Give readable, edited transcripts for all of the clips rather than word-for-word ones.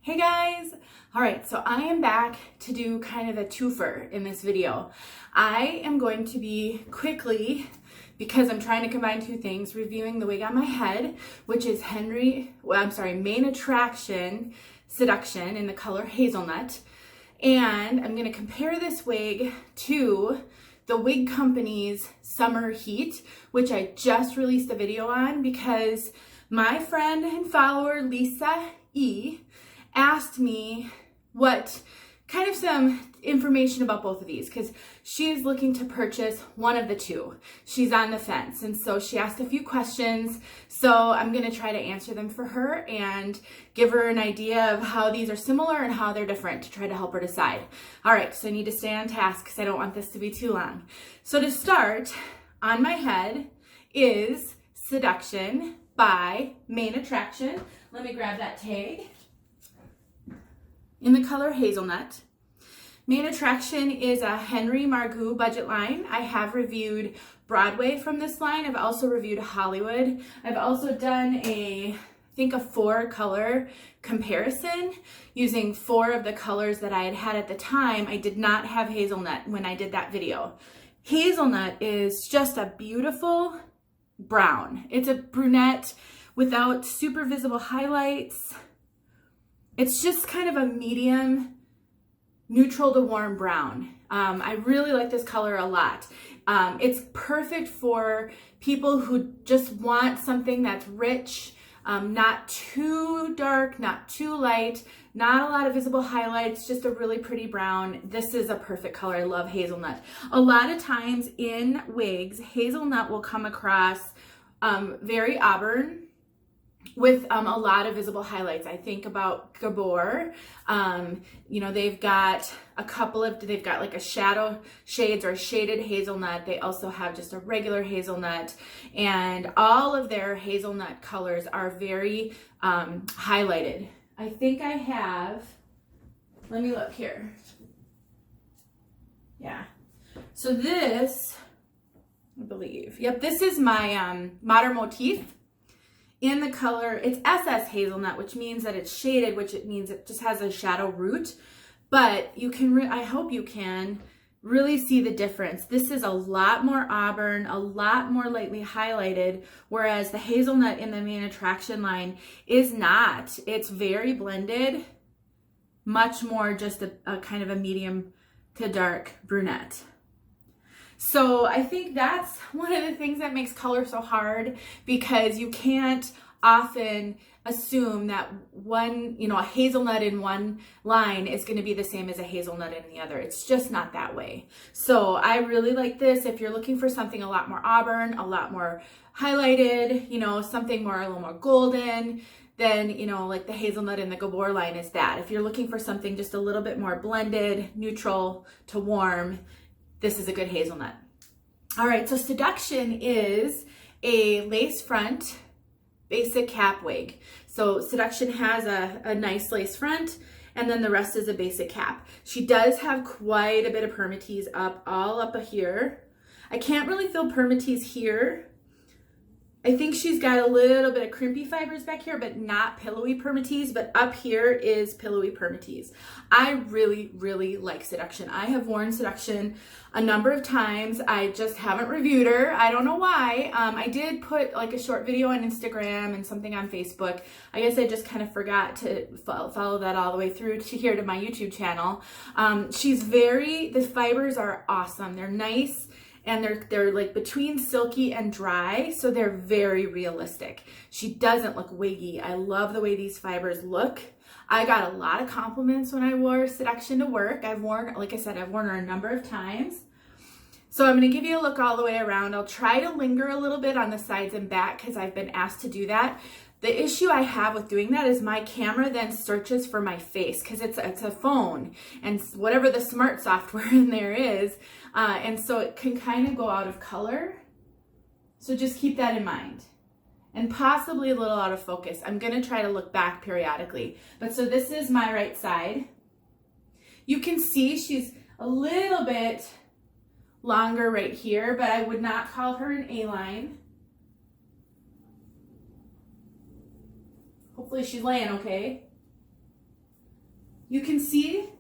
Hey guys! Alright, so I am back to do kind of a twofer in this video. I am going to be quickly, because I'm trying to combine two things, reviewing the wig on my head, which is Main Attraction Seduction in the color Hazelnut. And I'm going to compare this wig to the Wig Company's Summer Heat, which I just released a video on because my friend and follower Lisa E asked me what kind of some information about both of these because she is looking to purchase one of the two. She's on the fence, and so she asked a few questions, so I'm going to try to answer them for her and give her an idea of how these are similar and how they're different to try to help her decide. All right, so I need to stay on task because I don't want this to be too long. So to start, on my head is Seduction by Main Attraction. Let me grab that tag. In the color Hazelnut. Main Attraction is a Henry Margaux budget line. I have reviewed Broadway from this line. I've also reviewed Hollywood. I've also done I think a 4-color comparison using 4 of the colors that I had at the time. I did not have Hazelnut when I did that video. Hazelnut is just a beautiful brown. It's a brunette without super visible highlights. It's just kind of a medium, neutral to warm brown. I really like this color a lot. It's perfect for people who just want something that's rich, not too dark, not too light, not a lot of visible highlights, just a really pretty brown. This is a perfect color. I love Hazelnut. A lot of times in wigs, Hazelnut will come across very auburn, with a lot of visible highlights. I think about Gabor. They've got like a shadow shades or a shaded hazelnut. They also have just a regular hazelnut, and all of their hazelnut colors are very highlighted. I think I have, let me look here. Yeah. So this, I believe, yep, this is my Modern Motif. In the color, it's SS Hazelnut, which means that it's shaded, which it means it just has a shadow root. But you can, I hope you can really see the difference. This is a lot more auburn, a lot more lightly highlighted, whereas the Hazelnut in the Main Attraction line is not. It's very blended, much more just a kind of a medium to dark brunette. So I think that's one of the things that makes color so hard, because you can't often assume that a hazelnut in one line is going to be the same as a hazelnut in the other. It's just not that way. So I really like this. If you're looking for something a lot more auburn, a lot more highlighted, something more, a little more golden, then, like the Hazelnut in the Gabor line is that. If you're looking for something just a little bit more blended, neutral to warm, this is a good Hazelnut. All right, so Seduction is a lace front basic cap wig. So Seduction has a nice lace front, and then the rest is a basic cap. She does have quite a bit of permatease all up here. I can't really feel permatease here. I think she's got a little bit of crimpy fibers back here, but not pillowy permatease, but up here is pillowy permatease. I really, really like Seduction. I have worn Seduction a number of times. I just haven't reviewed her. I don't know why. I did put like a short video on Instagram and something on Facebook. I guess I just kind of forgot to follow that all the way through to here to my YouTube channel. The fibers are awesome. They're nice. And they're like between silky and dry, so they're very realistic. She doesn't look wiggy. I love the way these fibers look. I got a lot of compliments when I wore Seduction to work. Like I said, I've worn her a number of times. So I'm gonna give you a look all the way around. I'll try to linger a little bit on the sides and back because I've been asked to do that. The issue I have with doing that is my camera then searches for my face because it's a phone and whatever the smart software in there is, and so it can kind of go out of color. So just keep that in mind. And possibly a little out of focus. I'm gonna try to look back periodically. But so this is my right side. You can see she's a little bit longer right here, but I would not call her an A-line. Hopefully she's laying okay. you can see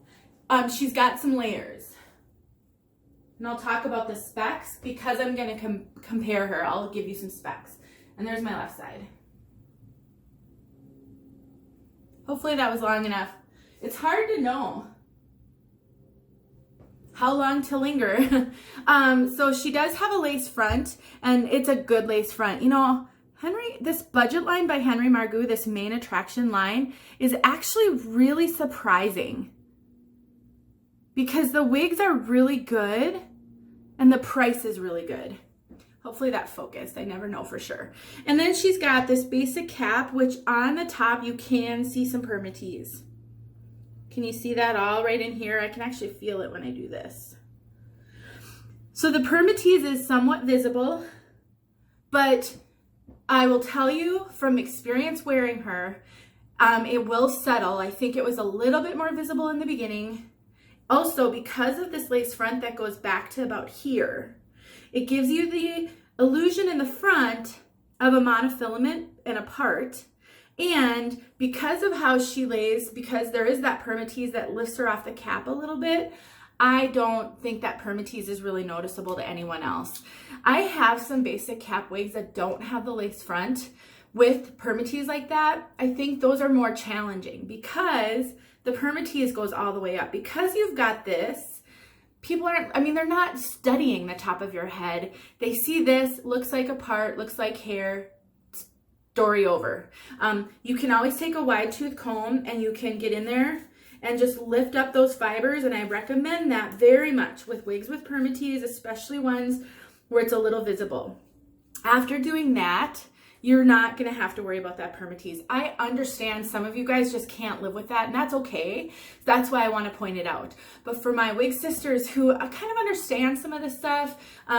she's got some layers. And I'll talk about the specs because I'm going to compare her. I'll give you some specs. And there's my left side. Hopefully that was long enough. It's hard to know how long to linger. So she does have a lace front, and it's a good lace front. You know, this budget line by Henry Margaux, this main attraction line, is actually really surprising because the wigs are really good and the price is really good. Hopefully that focused. I never know for sure. And then she's got this basic cap, which on the top you can see some permatease. Can you see that all right in here? I can actually feel it when I do this. So the permatease is somewhat visible, but I will tell you from experience wearing her, it will settle. I think it was a little bit more visible in the beginning. Also, because of this lace front that goes back to about here, it gives you the illusion in the front of a monofilament and a part. And because of how she lays, because there is that permatease that lifts her off the cap a little bit, I don't think that permatease is really noticeable to anyone else. I have some basic cap wigs that don't have the lace front with permatease like that. I think those are more challenging because the permatease goes all the way up. Because you've got this, people aren't, I mean, they're not studying the top of your head. They see this, looks like a part, looks like hair, story over. You can always take a wide tooth comb and you can get in there and just lift up those fibers, and I recommend that very much with wigs with permatease, especially ones where it's a little visible. After doing that, you're not going to have to worry about that permatease. I understand some of you guys just can't live with that, and that's okay. That's why I want to point it out. But for my wig sisters who kind of understand some of this stuff,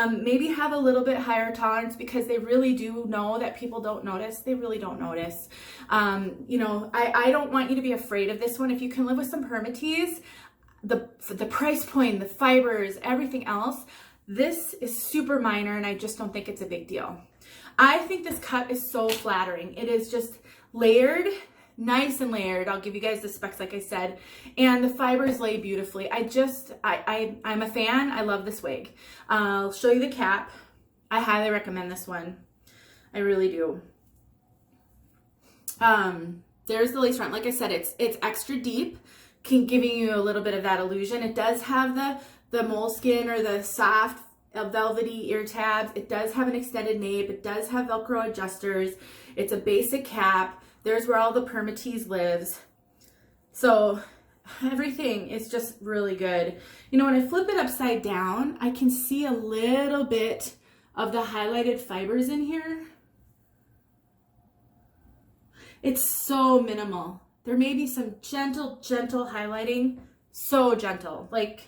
maybe have a little bit higher tolerance because they really do know that people don't notice. They really don't notice. You know, I don't want you to be afraid of this one. If you can live with some permatease, the price point, the fibers, everything else, this is super minor, and I just don't think it's a big deal. I think this cut is so flattering. It is just layered, nice and layered. I'll give you guys the specs like I said, and the fibers lay beautifully. I'm a fan. I love this wig. I'll show you the cap. I highly recommend this one. I really do. There's the lace front. Like I said, it's extra deep, giving you a little bit of that illusion. It does have the moleskin or the soft velvety ear tabs. It does have an extended nape. It does have Velcro adjusters. It's a basic cap. There's where all the permatease lives. So everything is just really good. You know, when I flip it upside down, I can see a little bit of the highlighted fibers in here. It's so minimal. There may be some gentle highlighting. So gentle. Like,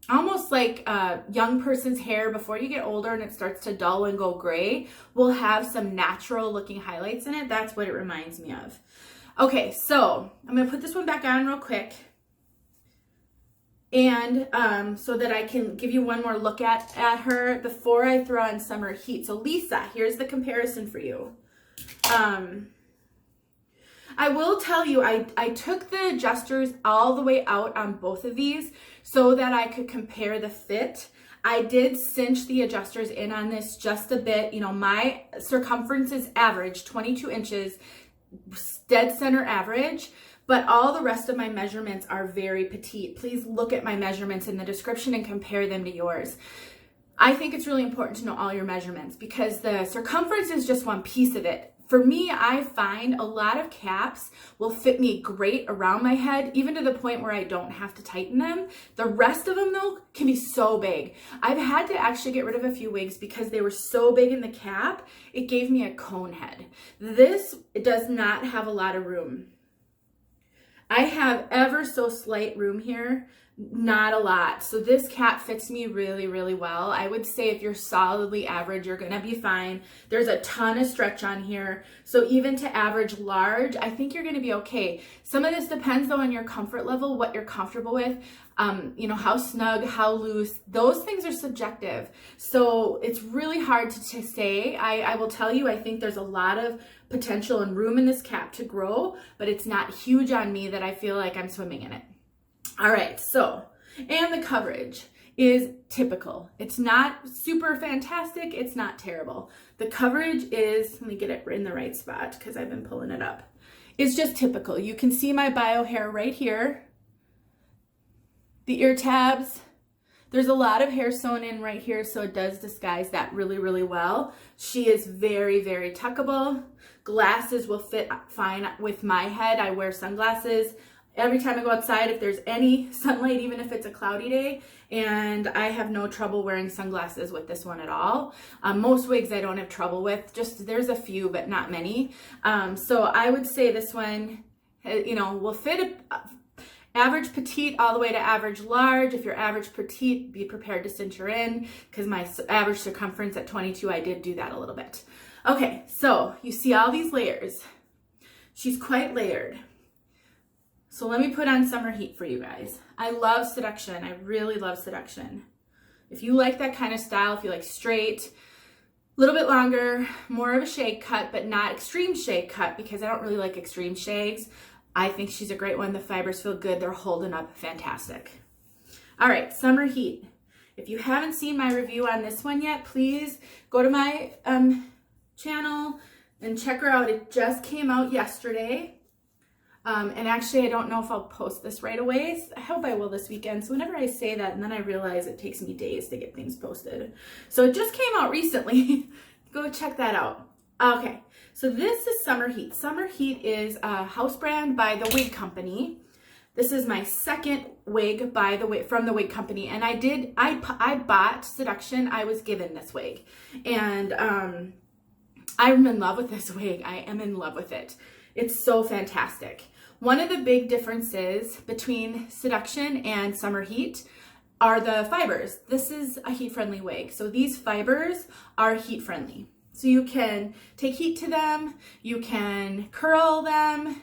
almost like a young person's hair before you get older and it starts to dull and go gray will have some natural looking highlights in it. That's what it reminds me of. Okay, so I'm gonna put this one back on real quick, and so that I can give you one more look at her before I throw on Summer Heat. So Lisa, here's the comparison for you. I will tell you, I took the adjusters all the way out on both of these so that I could compare the fit. I did cinch the adjusters in on this just a bit. You know, my circumference is average, 22 inches, dead center average, but all the rest of my measurements are very petite. Please look at my measurements in the description and compare them to yours. I think it's really important to know all your measurements because the circumference is just one piece of it. For me, I find a lot of caps will fit me great around my head, even to the point where I don't have to tighten them. The rest of them, though, can be so big. I've had to actually get rid of a few wigs because they were so big in the cap, it gave me a cone head. This does not have a lot of room. I have ever so slight room here, not a lot. So this cap fits me really, really well. I would say if you're solidly average, you're gonna be fine. There's a ton of stretch on here. So even to average large, I think you're gonna be okay. Some of this depends though on your comfort level, what you're comfortable with, you know, how snug, how loose, those things are subjective. So it's really hard to say. I will tell you, I think there's a lot of potential and room in this cap to grow, but it's not huge on me that I feel like I'm swimming in it. All right, so, and the coverage is typical. It's not super fantastic. It's not terrible. The coverage is, let me get it in the right spot because I've been pulling it up. It's just typical. You can see my bio hair right here. The ear tabs, there's a lot of hair sewn in right here, so it does disguise that really, really well. She is very, very tuckable. Glasses will fit fine with my head. I wear sunglasses every time I go outside if there's any sunlight, even if it's a cloudy day, and I have no trouble wearing sunglasses with this one at all. Most wigs I don't have trouble with, just there's a few, but not many. So I would say this one, you know, will fit average petite all the way to average large. If you're average petite, be prepared to cinch her in because my average circumference at 22, I did do that a little bit. Okay, so you see all these layers. She's quite layered. So let me put on Summer Heat for you guys. I love Seduction. I really love Seduction. If you like that kind of style, if you like straight, a little bit longer, more of a shake cut, but not extreme shake cut because I don't really like extreme shakes. I think she's a great one. The fibers feel good. They're holding up fantastic. All right, Summer Heat. If you haven't seen my review on this one yet, please go to my channel and check her out. It just came out yesterday. And actually, I don't know if I'll post this right away. I hope I will this weekend. So whenever I say that, and then I realize it takes me days to get things posted. So it just came out recently. Go check that out. Okay, so this is Summer Heat. Summer Heat is a house brand by the Wig Company. This is my second wig from the Wig Company, and I bought Seduction. I was given this wig, and I'm in love with this wig. I am in love with it. It's so fantastic. One of the big differences between Seduction and Summer Heat are the fibers. This is a heat-friendly wig, so these fibers are heat-friendly. So you can take heat to them, you can curl them.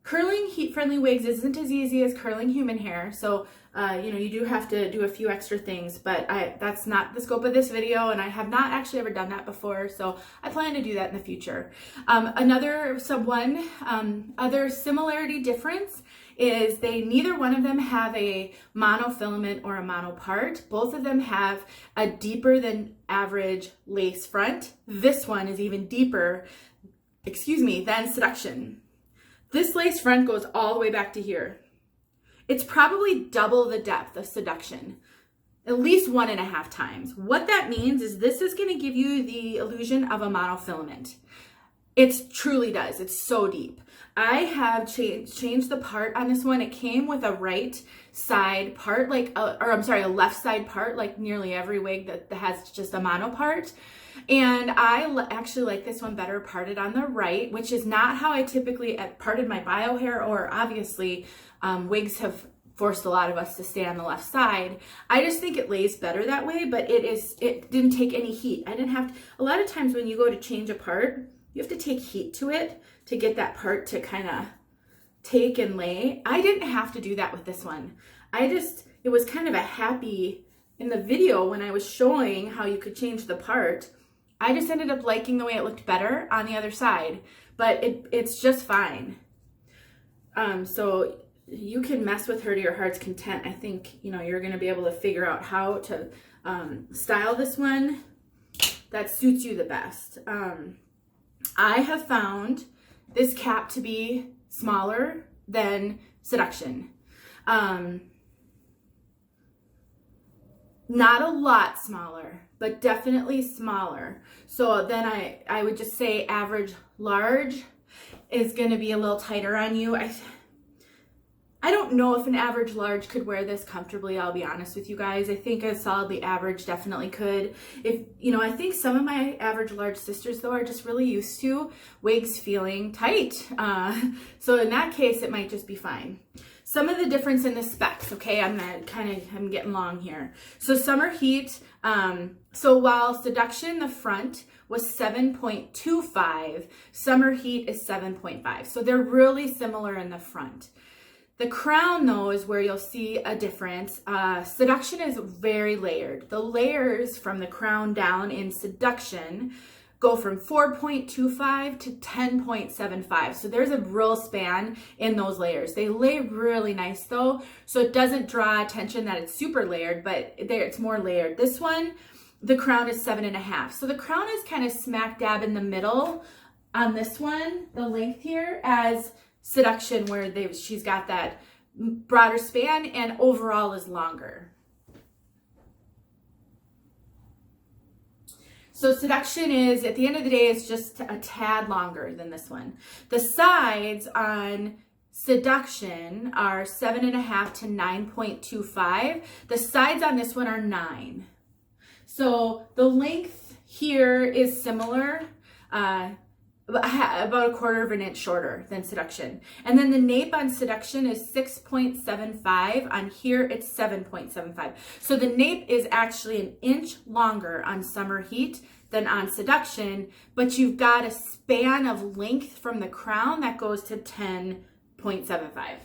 Curling heat-friendly wigs isn't as easy as curling human hair, so you know, you do have to do a few extra things, but that's not the scope of this video, and I have not actually ever done that before, so I plan to do that in the future. Other similarity difference is neither one of them have a monofilament or a monopart. Both of them have a deeper than average lace front. This one is even deeper, than Seduction. This lace front goes all the way back to here. It's probably double the depth of Seduction, at least 1.5 times. What that means is this is going to give you the illusion of a monofilament. It truly does. It's so deep. I have changed the part on this one. It came with a right side part, a left side part, like nearly every wig that has just a mono part. And I actually like this one better parted on the right, which is not how I typically parted my bio hair, or obviously wigs have forced a lot of us to stay on the left side. I just think it lays better that way, but it didn't take any heat. I didn't have to, a lot of times when you go to change a part, you have to take heat to it to get that part to kind of take and lay. I didn't have to do that with this one. It was kind of a happy, in the video when I was showing how you could change the part, I just ended up liking the way it looked better on the other side, but it's just fine. So you can mess with her to your heart's content. I think, you know, you're going to be able to figure out how to style this one that suits you the best. I have found this cap to be smaller than Seduction. Not a lot smaller, but definitely smaller. So then I would just say average large is going to be a little tighter on you. I don't know if an average large could wear this comfortably, I'll be honest with you guys. I think a solidly average definitely could. If, you know, I think some of my average large sisters though are just really used to wigs feeling tight. So in that case, it might just be fine. Some of the difference in the specs, okay, I'm getting long here. So Summer Heat, so while Seduction, the front, was 7.25, Summer Heat is 7.5. So they're really similar in the front. The crown, though, is where you'll see a difference. Seduction is very layered. The layers from the crown down in Seduction go from 4.25 to 10.75. So there's a real span in those layers. They lay really nice, though, so it doesn't draw attention that it's super layered, but it's more layered. This one, the crown is 7.5. So the crown is kind of smack dab in the middle on this one, the length here, as Seduction, where she's got that broader span and overall is longer. So Seduction is, at the end of the day, is just a tad longer than this one. The sides on Seduction are 7.5 to 9.25. The sides on this one are 9. So the length here is similar, about 1/4 of an inch shorter than Seduction. And then the nape on Seduction is 6.75. On here, it's 7.75. So the nape is actually an inch longer on Summer Heat than on Seduction, but you've got a span of length from the crown that goes to 10.75.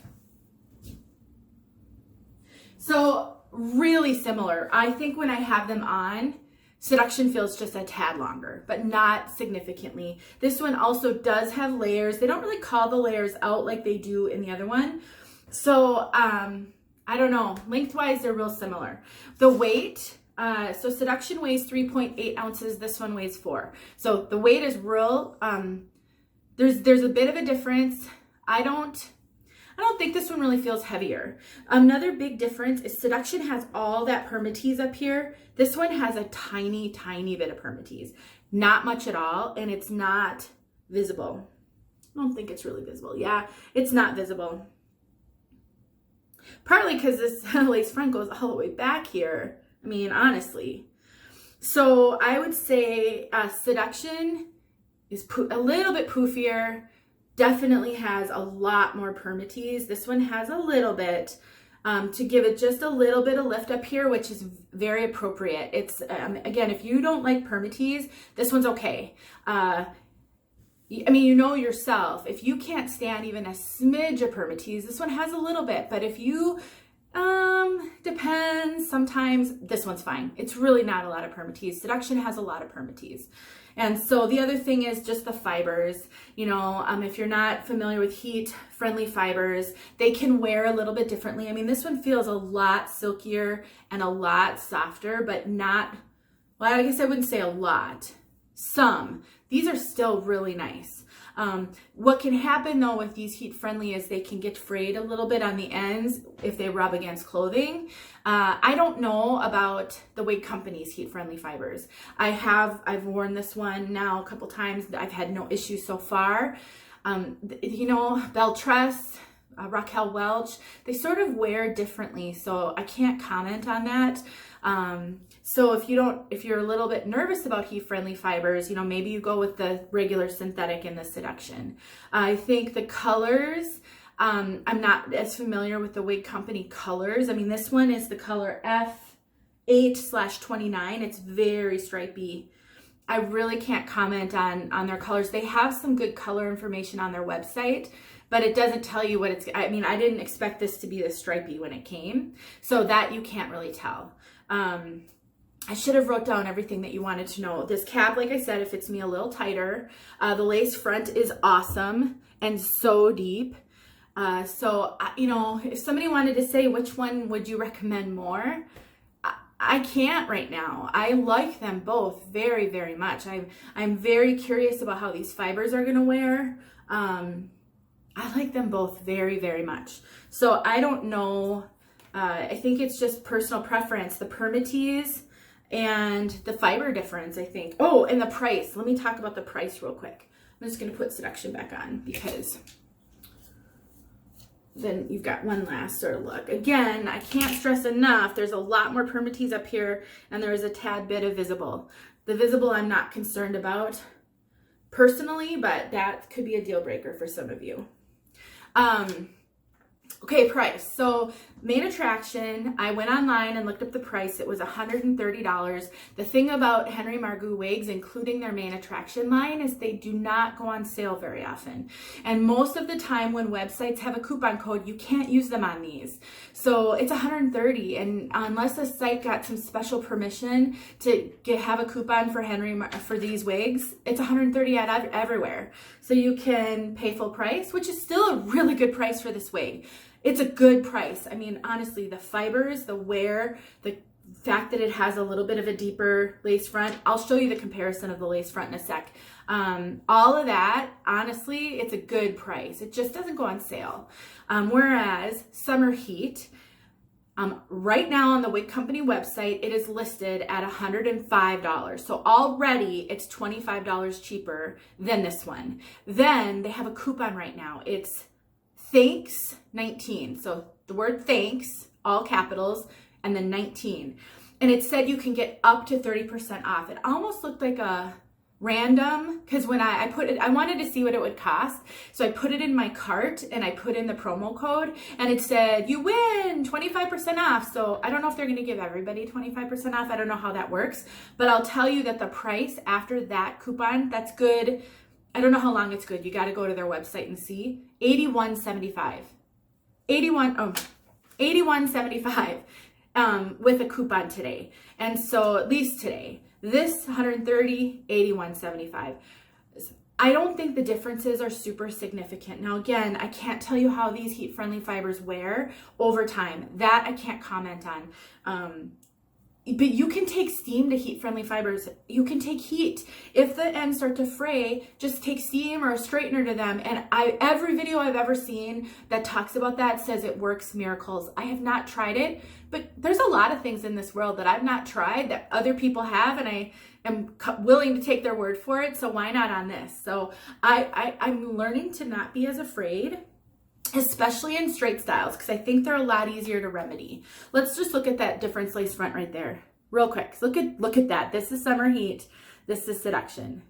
So really similar. I think when I have them on, Seduction feels just a tad longer, but not significantly. This one also does have layers. They don't really call the layers out like they do in the other one. So I don't know, lengthwise, they're real similar. The weight, so Seduction weighs 3.8 ounces. This one weighs 4. So the weight is real, there's a bit of a difference. I don't think this one really feels heavier. Another big difference is Seduction has all that permatease up here. This one has a tiny, tiny bit of permatease. Not much at all, and it's not visible. I don't think it's really visible. Yeah, it's not visible. Partly because this lace front goes all the way back here. I mean, honestly. So I would say Seduction is a little bit poofier. Definitely has a lot more permatease. This one has a little bit to give it just a little bit of lift up here, which is very appropriate. It's again, if you don't like permatease, this one's okay. I mean, you know yourself, if you can't stand even a smidge of permatease, this one has a little bit, but if you depends, sometimes this one's fine. It's really not a lot of permatease. Seduction has a lot of permatease. And so the other thing is just the fibers. You know, if you're not familiar with heat-friendly fibers, they can wear a little bit differently. I mean, this one feels a lot silkier and a lot softer, but not, well, I guess I wouldn't say a lot. Some. These are still really nice. What can happen though with these heat friendly is they can get frayed a little bit on the ends if they rub against clothing. I don't know about the Wig Company's heat friendly fibers. I've worn this one now a couple times. I've had no issues so far. You know, Beltress, Raquel Welch, they sort of wear differently, so I can't comment on that. So if you're a little bit nervous about heat-friendly fibers, you know, maybe you go with the regular synthetic in the Seduction. I think the colors, I'm not as familiar with the Wig Company colors. I mean, this one is the color F8/29. It's very stripy. I really can't comment on their colors. They have some good color information on their website, but it doesn't tell you what it's, I mean, I didn't expect this to be this stripy when it came, so that you can't really tell. I should have wrote down everything that you wanted to know. This cap, like I said, it fits me a little tighter. The lace front is awesome and so deep. So, you know, if somebody wanted to say which one would you recommend more, I can't right now. I like them both very, very much. I'm very curious about how these fibers are going to wear. I like them both very, very much. So I don't know. I think it's just personal preference. The permatease and the fiber difference, I think. Oh, and the price. Let me talk about the price real quick. I'm just going to put Seduction back on because then you've got one last sort of look. Again, I can't stress enough, there's a lot more permatease up here, and there is a tad bit of visible. The visible I'm not concerned about personally, but that could be a deal breaker for some of you. Okay, price. So main attraction, I went online and looked up the price. It was $130. The thing about Henry Margaux wigs, including their main attraction line, is they do not go on sale very often. And most of the time when websites have a coupon code, you can't use them on these. So it's $130, and unless a site got some special permission to have a coupon for these wigs, it's $130 everywhere. So you can pay full price, which is still a really good price for this wig. It's a good price. I mean, honestly, the fibers, the wear, the fact that it has a little bit of a deeper lace front. I'll show you the comparison of the lace front in a sec. All of that, honestly, it's a good price. It just doesn't go on sale. Whereas Summer Heat, right now on the Wig Company website, it is listed at $105. So already it's $25 cheaper than this one. Then they have a coupon right now. It's Thanks 19. So the word thanks, all capitals, and then 19. And it said you can get up to 30% off. It almost looked like a random, because when I put it, I wanted to see what it would cost. So I put it in my cart and I put in the promo code, and it said, you win 25% off. So I don't know if they're going to give everybody 25% off. I don't know how that works, but I'll tell you that the price after that coupon, that's good. I don't know how long it's good. You got to go to their website and see. $81.75. $81.75 with a coupon today. And so at least today, this $130, $81.75. I don't think the differences are super significant. Now, again, I can't tell you how these heat-friendly fibers wear over time. That I can't comment on. But you can take steam to heat-friendly fibers. You can take heat. If the ends start to fray, just take steam or a straightener to them. And every video I've ever seen that talks about that says it works miracles. I have not tried it, but there's a lot of things in this world that I've not tried that other people have, and I am willing to take their word for it. So why not on this? So I'm learning to not be as afraid, especially in straight styles, because I think they're a lot easier to remedy. Let's just look at that difference lace front right there real quick. Look at that. This is Summer Heat. This is Seduction.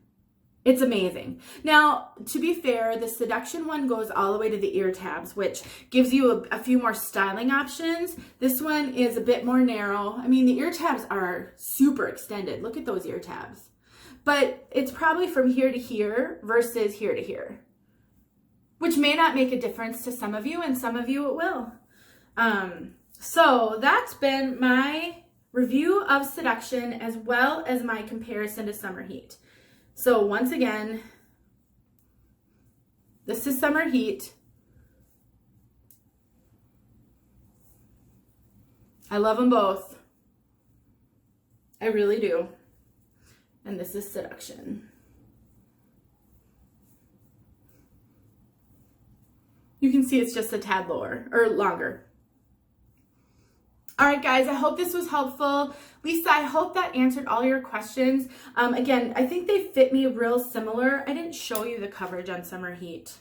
It's amazing. Now, to be fair, the Seduction one goes all the way to the ear tabs, which gives you a few more styling options. This one is a bit more narrow. I mean, the ear tabs are super extended. Look at those ear tabs. But it's probably from here to here versus here to here, which may not make a difference to some of you, and some of you it will. So that's been my review of Seduction, as well as my comparison to Summer Heat. So once again, this is Summer Heat. I love them both. I really do. And this is Seduction. You can see it's just a tad lower or longer. All right, guys, I hope this was helpful. Lisa, I hope that answered all your questions. Again, I think they fit me real similar. I didn't show you the coverage on Summer Heat.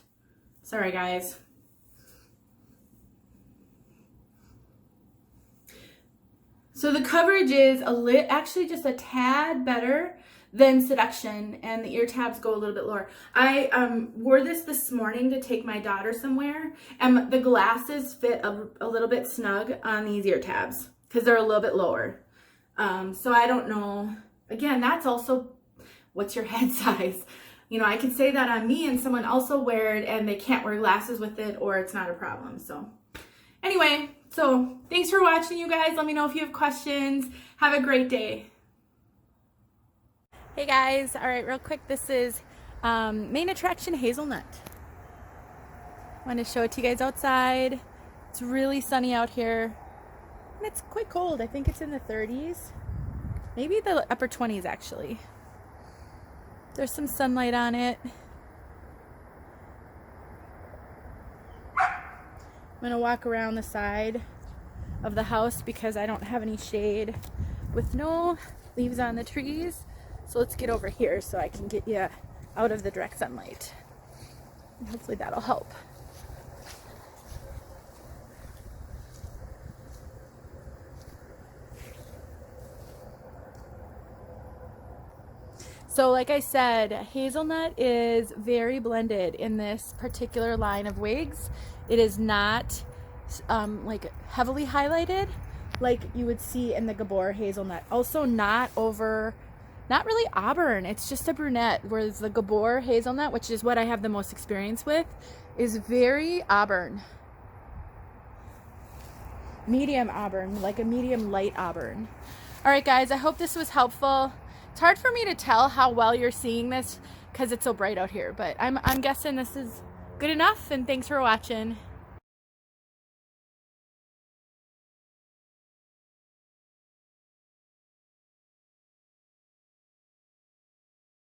Sorry, guys. So the coverage is actually just a tad better than Seduction, and the ear tabs go a little bit lower. I wore this morning to take my daughter somewhere, and the glasses fit a little bit snug on these ear tabs because they're a little bit lower. So I don't know. Again, that's also what's your head size. You know, I can say that on me and someone also wear it and they can't wear glasses with it, or it's not a problem. So anyway, so thanks for watching, you guys. Let me know if you have questions. Have a great day. Hey guys, all right, real quick, this is main attraction Hazelnut. Want to show it to you guys outside. It's really sunny out here, and it's quite cold. I think it's in the 30s, maybe the upper 20s actually. There's some sunlight on it. I'm gonna walk around the side of the house because I don't have any shade with no leaves on the trees. So let's get over here so I can get you out of the direct sunlight. And hopefully that'll help. So like I said, Hazelnut is very blended in this particular line of wigs. It is not like heavily highlighted like you would see in the Gabor Hazelnut. Also not really auburn. It's just a brunette, whereas the Gabor Hazelnut, which is what I have the most experience with, is very auburn. Medium auburn, like a medium light auburn. All right, guys, I hope this was helpful. It's hard for me to tell how well you're seeing this because it's so bright out here, but I'm guessing this is good enough, and thanks for watching.